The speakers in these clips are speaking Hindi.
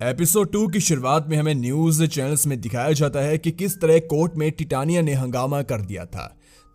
एपिसोड 2 की शुरुआत में हमें न्यूज चैनल्स में दिखाया जाता है कि किस तरह कोर्ट में टिटानिया ने हंगामा कर दिया था।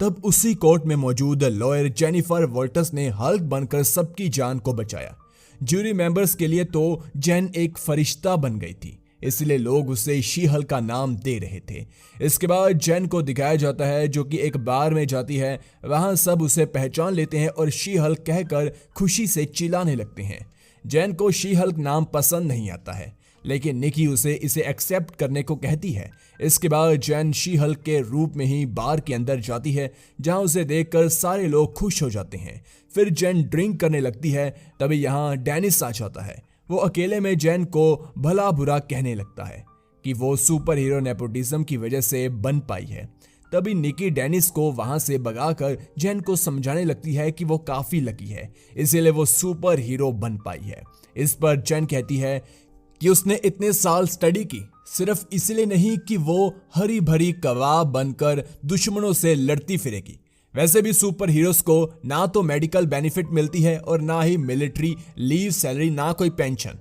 तब उसी कोर्ट में मौजूद लॉयर जेनिफर वॉल्टर्स ने हल्क बनकर सबकी जान को बचाया। ज्यूरी मेंबर्स के लिए तो जेन एक फरिश्ता बन गई थी, इसलिए लोग उसे शी हल्क का नाम दे रहे थे। इसके बाद जेन को दिखाया जाता है जो कि एक बार में जाती है। वहां सब उसे पहचान लेते हैं और शी हल्क कहकर खुशी से चिल्लाने लगते हैं। जेन को शी हल्क नाम पसंद नहीं आता है, लेकिन निकी इसे एक्सेप्ट करने को कहती है। इसके बाद जेन शी हल्क के रूप में ही बार के अंदर जाती है, जहां उसे देखकर सारे लोग खुश हो जाते हैं। फिर जेन ड्रिंक करने लगती है। तभी यहाँ डेनिस आ जाता है। वो अकेले में जेन को भला बुरा कहने लगता है कि वो सुपर हीरो नेपोटिज्म की वजह से बन पाई है। तभी निकी डेनिस को वहां से भगाकर जेन को समझाने लगती है कि वो काफी लकी है, इसीलिए वो सुपर हीरो बन पाई है। इस पर जेन कहती है कि उसने इतने साल स्टडी की सिर्फ इसलिए नहीं कि वो हरी भरी कबाब बनकर दुश्मनों से लड़ती फिरेगी। वैसे भी सुपर हीरोज को ना तो मेडिकल बेनिफिट मिलती है और ना ही मिलिट्री लीव सैलरी, ना कोई पेंशन।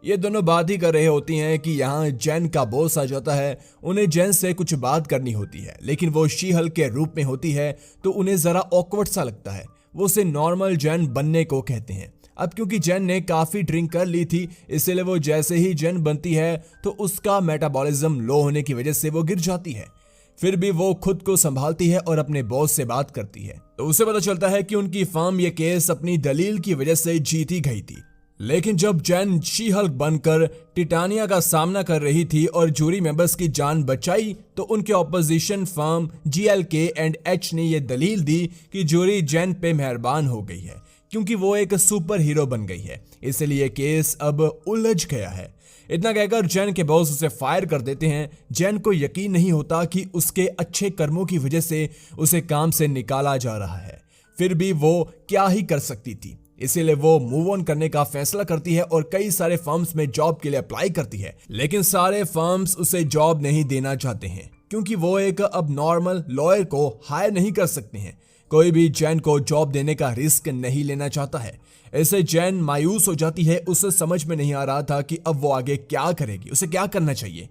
ये दोनों बात ही कर रहे होती हैं कि यहाँ जेन का बॉस आ जाता है। उन्हें जेन से कुछ बात करनी होती है, लेकिन वो शी हल्क के रूप में होती है तो उन्हें जरा ऑकवर्ड सा लगता है। वो उसे नॉर्मल जेन बनने को कहते हैं। अब क्योंकि जेन ने काफी ड्रिंक कर ली थी, इसलिए वो जैसे ही जेन बनती है तो उसका मेटाबॉलिज्म लो होने की वजह से वो गिर जाती है। फिर भी वो खुद को संभालती है और अपने बॉस से बात करती है, तो उसे पता चलता है कि उनकी फर्म ये केस अपनी दलील की वजह से जीती गई थी। लेकिन जब जेन शी हल्क बनकर टिटानिया का सामना कर रही थी और जूरी मेंबर्स की जान बचाई, तो उनके ऑपोजिशन फर्म GLK&H ने यह दलील दी कि जूरी जेन पे मेहरबान हो गई है क्योंकि वो एक सुपर हीरो बन गई है, इसलिए केस अब उलझ गया है। इतना कहकर जेन के बॉस उसे फायर कर देते हैं। जेन को यकीन नहीं होता कि उसके अच्छे कर्मों की वजह से उसे काम से निकाला जा रहा है। फिर भी वो क्या ही कर सकती थी, इसीलिए वो मूव ऑन करने का फैसला करती है और कई सारे फर्म्स में जॉब के लिए अप्लाई करती है। लेकिन सारे फर्म्स उसे जॉब नहीं देना चाहते हैं क्योंकि वो एक अब नॉर्मल लॉयर को हायर नहीं कर सकते हैं। कोई भी जेन को जॉब देने का रिस्क नहीं लेना चाहता है। ऐसे जेन मायूस हो जाती है। उसे समझ में नहीं आ रहा था कि अब वो आगे क्या करेगी, उसे क्या करना चाहिए।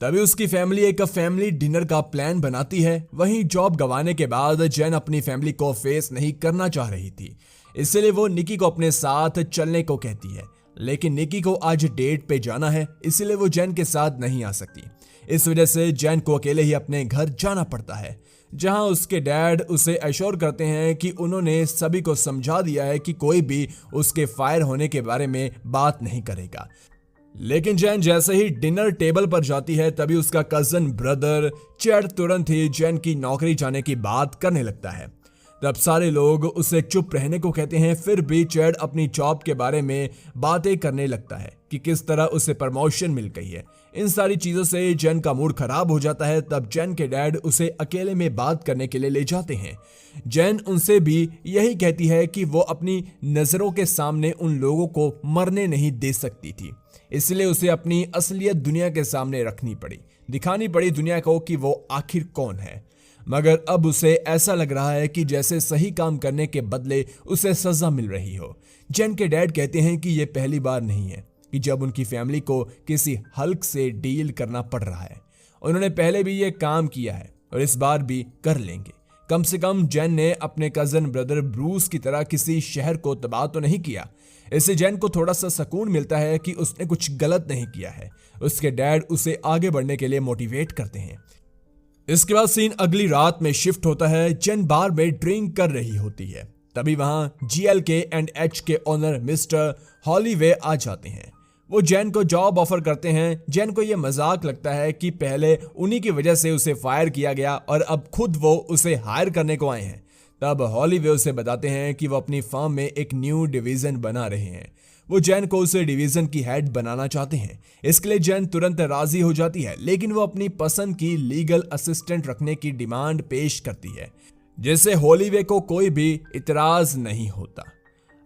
तभी उसकी फैमिली एक फैमिली डिनर का प्लान बनाती है। वहीं जॉब गंवाने के बाद जेन अपनी फैमिली को फेस नहीं करना चाह रही थी, इसलिए वो निकी को अपने साथ चलने को कहती है। लेकिन निकी को आज डेट पे जाना है, इसलिए वो जेन के साथ नहीं आ सकती। इस वजह से जेन को अकेले ही अपने घर जाना पड़ता है, जहां उसके डैड उसे एश्योर करते हैं कि उन्होंने सभी को समझा दिया है कि कोई भी उसके फायर होने के बारे में बात नहीं करेगा। लेकिन जेन जैसे ही डिनर टेबल पर जाती है, तभी उसका कजन ब्रदर चैड तुरंत ही जेन की नौकरी जाने की बात करने लगता है। तब सारे लोग उसे चुप रहने को कहते हैं। फिर भी चैड अपनी जॉब के बारे में बातें करने लगता है कि किस तरह उसे प्रमोशन मिल गई है। इन सारी चीजों से जेन का मूड खराब हो जाता है। तब जेन के डैड उसे अकेले में बात करने के लिए ले जाते हैं। जेन उनसे भी यही कहती है कि वो अपनी नजरों के सामने उन लोगों को मरने नहीं दे सकती थी, इसलिए उसे अपनी असलियत दुनिया के सामने रखनी पड़ी, दिखानी पड़ी दुनिया को कि वो आखिर कौन है। मगर अब उसे ऐसा लग रहा है कि जैसे सही काम करने के बदले उसे सजा मिल रही हो। जेन के डैड कहते हैं कि यह पहली बार नहीं है कि जब उनकी फैमिली को किसी हल्क से डील करना पड़ रहा है। उन्होंने पहले भी यह काम किया है और इस बार भी कर लेंगे। कम से कम जेन ने अपने कजन ब्रदर ब्रूस की तरह किसी शहर को तबाह तो नहीं किया। इससे जेन को थोड़ा सा सुकून मिलता है कि उसने कुछ गलत नहीं किया है। उसके डैड उसे आगे बढ़ने के लिए मोटिवेट करते हैं। इसके बाद सीन अगली रात में शिफ्ट होता है। जेन बार में ड्रिंक कर रही होती है। तभी वहां GLK&H के ओनर मिस्टर हॉलीवे आ जाते हैं। वो जेन को जॉब ऑफर करते हैं। जेन को यह मजाक लगता है कि पहले उन्हीं की वजह से उसे फायर किया गया और अब खुद वो उसे हायर करने को आए हैं। तब हॉलीवे उसे बताते हैं कि वो अपनी फर्म में एक न्यू डिवीजन बना रहे हैं। वो जेन को उसे डिवीजन की हेड बनाना चाहते हैं। इसके लिए जेन तुरंत राजी हो जाती है, लेकिन वो अपनी पसंद की लीगल असिस्टेंट रखने की डिमांड पेश करती है, जिससे हॉलीवे को कोई भी इतराज नहीं होता।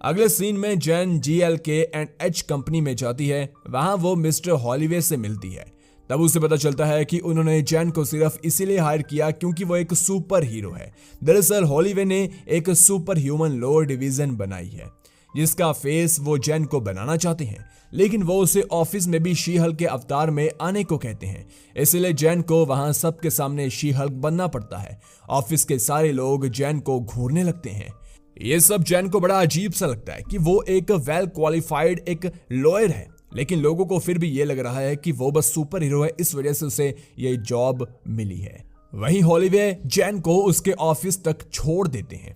अगले सीन में जेन GLK&H कंपनी में जाती है। वहां वो मिस्टर हॉलीवे से मिलती है। तब उसे पता चलता है कि उन्होंने जेन को सिर्फ इसीलिए हायर किया क्योंकि वो एक सुपर हीरो है। दरअसल हॉलीवे ने एक सुपर ह्यूमन लोअर डिवीजन बनाई है। जिसका फेस वो जेन को बनाना चाहते हैं, लेकिन वो उसे ऑफिस में भी शी हल्क के अवतार में आने को कहते हैं। इसलिए जेन को वहां सबके सामने शी हल्क बनना पड़ता है। ऑफिस के सारे लोग जेन को घूरने लगते हैं। ये सब जेन को बड़ा अजीब सा लगता है कि वो एक वेल क्वालिफाइड एक लॉयर है, लेकिन लोगों को फिर भी ये लग रहा है कि वो बस सुपर हीरो है, इस वजह से उसे ये जॉब मिली है। वहीं हॉलीवे जेन को उसके ऑफिस तक छोड़ देते हैं।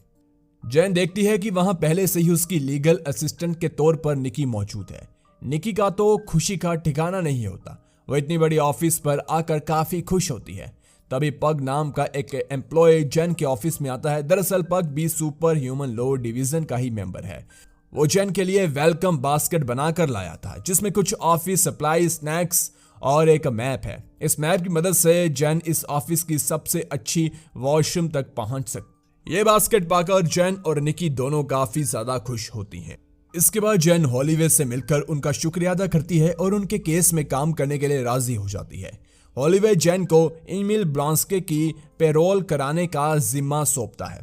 जेन देखती है कि वहां पहले से ही उसकी लीगल असिस्टेंट के तौर पर निकी मौजूद है। निकी का तो खुशी का ठिकाना नहीं होता। वो इतनी बड़ी ऑफिस पर आकर काफी खुश होती है। तभी पग नाम का एक एम्प्लॉय जेन के ऑफिस में आता है। दरअसल पग भी सुपर ह्यूमन लॉ डिवीजन का ही मेंबर है। वो जेन के लिए वेलकम बास्केट बनाकर लाया था, जिसमें कुछ ऑफिस सप्लाई, स्नैक्स और एक मैप है। इस मैप की मदद से जेन इस ऑफिस की सबसे अच्छी वॉशरूम तक पहुंच सकती। ये बास्केट पाकर जेन और निकी दोनों काफी ज्यादा खुश होती हैं। इसके बाद जेन हॉलीवे से मिलकर उनका शुक्रिया अदा करती है और उनके केस में काम करने के लिए राजी हो जाती है। हॉलीवे जेन को एमिल ब्लॉन्स्के की पेरोल कराने का जिम्मा सौंपता है।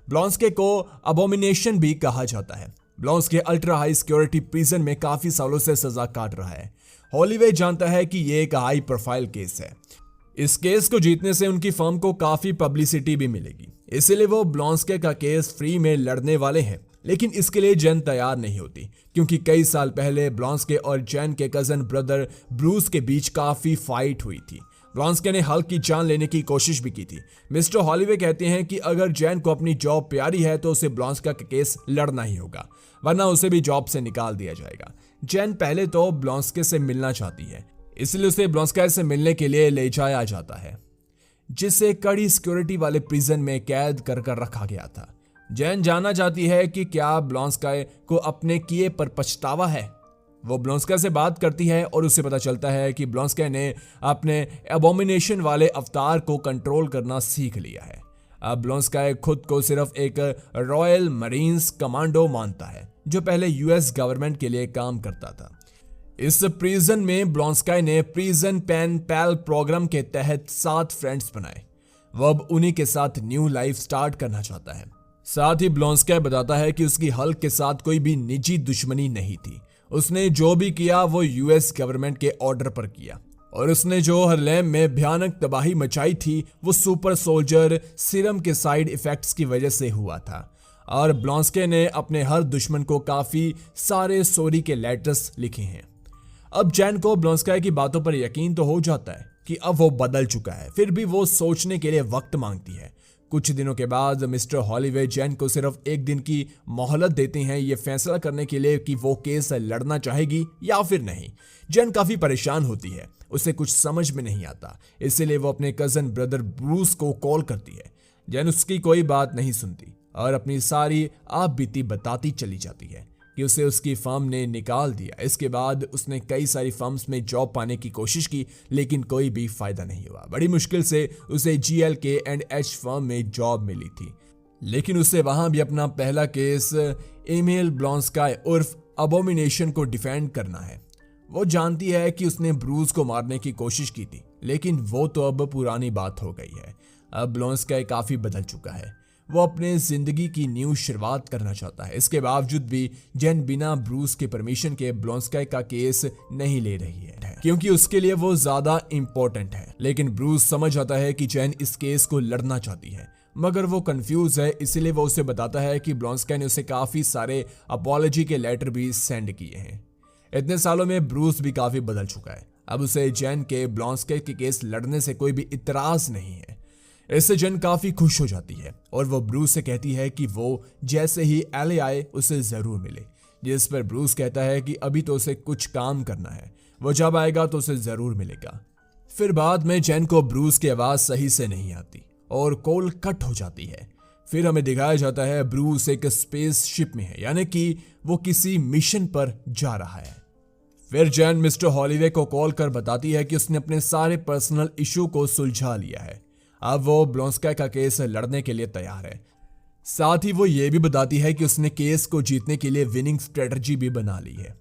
ब्लॉन्स्के को अबोमिनेशन भी कहा जाता है। ब्लॉन्स्के अल्ट्रा हाई सिक्योरिटी प्रिजन में काफी सालों से सजा काट रहा है। हॉलीवे जानता है कि ये एक हाई प्रोफाइल केस है। इस केस को जीतने से उनकी फर्म को काफी पब्लिसिटी भी मिलेगी, इसीलिए वो ब्लॉन्स्के का केस फ्री में लड़ने वाले हैं। लेकिन इसके लिए जेन तैयार नहीं होती, क्योंकि कई साल पहले ब्लॉन्स्के और जेन के कजन ब्रदर ब्रूस के बीच काफी फाइट हुई थी। ब्लॉन्स्के ने हल्क की जान लेने की कोशिश भी की थी। मिस्टर हॉलीवे कहते हैं कि अगर जेन को अपनी जॉब प्यारी है तो उसे ब्लॉन्स्के का केस लड़ना ही होगा, वरना उसे भी जॉब से निकाल दिया जाएगा। जेन पहले तो ब्लॉन्स्के से मिलना चाहती है, इसलिए उसे ब्लॉन्स्के से मिलने के लिए ले जाया जाता है, जिसे कड़ी सिक्योरिटी वाले प्रिजन में कैद कर रखा गया था। जेन जानना चाहती है कि क्या ब्लॉन्स्के को अपने किए पर पछतावा है। वो ब्लॉन्स्के से बात करती है और उसे पता चलता है कि ब्लॉन्स्के ने अपने एबोमिनेशन वाले अवतार को कंट्रोल करना सीख लिया है। अब ब्लॉन्स्के खुद को सिर्फ एक रॉयल मरीन्स कमांडो मानता है, जो पहले यूएस गवर्नमेंट के लिए काम करता था। इस प्रिजन में ब्लॉन्स्के ने प्रिजन पेन पैल प्रोग्राम के तहत 7 फ्रेंड्स बनाए। वो अब उन्हीं के साथ न्यू लाइफ स्टार्ट करना चाहता है। साथ ही ब्लॉन्स्के बताता है कि उसकी हल्क के साथ कोई भी निजी दुश्मनी नहीं थी। उसने जो भी किया वो यूएस गवर्नमेंट के ऑर्डर पर किया, और उसने जो हार्लेम में भयानक तबाही मचाई थी वो सुपर सोल्जर सीरम के साइड इफेक्ट्स की वजह से हुआ था। और ब्लॉन्स्के ने अपने हर दुश्मन को काफी सारे सॉरी के लेटर्स लिखे हैं। अब जेन को ब्लॉन्स्के की बातों पर यकीन तो हो जाता है कि अब वो बदल चुका है, फिर भी वो सोचने के लिए वक्त मांगती है। कुछ दिनों के बाद मिस्टर हॉलीवे जेन को सिर्फ एक दिन की मोहलत देते हैं ये फैसला करने के लिए कि वो केस लड़ना चाहेगी या फिर नहीं। जेन काफी परेशान होती है, उसे कुछ समझ में नहीं आता, इसलिए वो अपने कजन ब्रदर ब्रूस को कॉल करती है। जेन उसकी कोई बात नहीं सुनती और अपनी सारी आप बीती बताती चली जाती है कि उसे उसकी फर्म ने निकाल दिया। इसके बाद उसने कई सारी फर्म्स में जॉब पाने की कोशिश की, लेकिन कोई भी फायदा नहीं हुआ। बड़ी मुश्किल से उसे GLK&H फर्म में जॉब मिली थी, लेकिन उसे वहां भी अपना पहला केस एमिल ब्लॉन्स्के उर्फ अबोमिनेशन को डिफेंड करना है। वो जानती है कि उसने ब्रूस को मारने की कोशिश की थी, लेकिन वो तो अब पुरानी बात हो गई है। अब ब्लॉन्स्के काफी बदल चुका है। वो अपने जिंदगी की न्यू शुरुआत करना चाहता है। इसके बावजूद भी जेन बिना ब्रूस के परमिशन के ब्लॉन्स्के का केस नहीं ले रही है, क्योंकि उसके लिए वो ज्यादा इंपॉर्टेंट है। लेकिन ब्रूस समझ आता है कि जेन इस केस को लड़ना चाहती है, मगर वो कंफ्यूज है, इसलिए वो उसे बताता है कि ब्लॉन्स्के ने उसे काफी सारे अपॉलॉजी के लेटर भी सेंड किए हैं। इतने सालों में ब्रूस भी काफी बदल चुका है। अब उसे जेन के ब्लॉन्स्के के केस लड़ने से कोई भी इतराज नहीं है। इससे जेन काफी खुश हो जाती है और वो ब्रूस से कहती है कि वो जैसे ही LA आए उसे जरूर मिले, जिस पर ब्रूस कहता है कि अभी तो उसे कुछ काम करना है, वो जब आएगा तो उसे जरूर मिलेगा। फिर बाद में जेन को ब्रूस की आवाज सही से नहीं आती और कॉल कट हो जाती है। फिर हमें दिखाया जाता है ब्रूस एक स्पेस शिप में है, यानी कि वो किसी मिशन पर जा रहा है। फिर जेन मिस्टर हॉलीवे को कॉल कर बताती है कि उसने अपने सारे पर्सनल इशू को सुलझा लिया है। अब वो ब्लॉन्स्के का केस लड़ने के लिए तैयार है। साथ ही वो ये भी बताती है कि उसने केस को जीतने के लिए विनिंग स्ट्रेटजी भी बना ली है।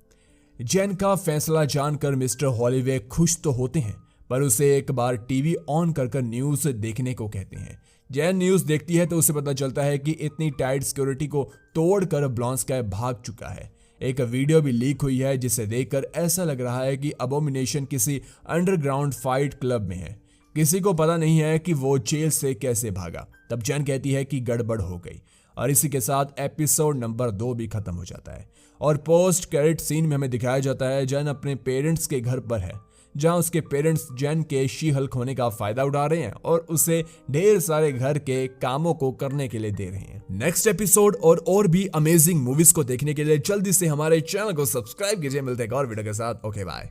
जेन का फैसला जानकर मिस्टर हॉलीवे खुश तो होते हैं, पर उसे एक बार टीवी ऑन कर न्यूज देखने को कहते हैं, जैन न्यूज देखती है तो उसे पता चलता है कि इतनी टाइट सिक्योरिटी को तोड़कर ब्लॉन्स्काई भाग चुका है। एक वीडियो भी लीक हुई है जिसे देखकर ऐसा लग रहा है कि अबोमिनेशन किसी अंडरग्राउंड फाइट क्लब में है। किसी को पता नहीं है कि वो जेल से कैसे भागा। तब जैन कहती है कि गड़बड़ हो गई और इसी के साथ एपिसोड नंबर 2 भी खत्म हो जाता है। और पोस्ट क्रेडिट सीन में हमें दिखाया जाता है जैन अपने पेरेंट्स के घर पर है, जहां उसके पेरेंट्स जैन के शी हल्क होने का फायदा उठा रहे हैं और उसे ढेर सारे घर के कामों को करने के लिए दे रहे हैं। नेक्स्ट एपिसोड और भी अमेजिंग मूवीज को देखने के लिए जल्दी से हमारे चैनल को सब्सक्राइब कीजिए। मिलते हैं एक और वीडियो के साथ। Okay bye.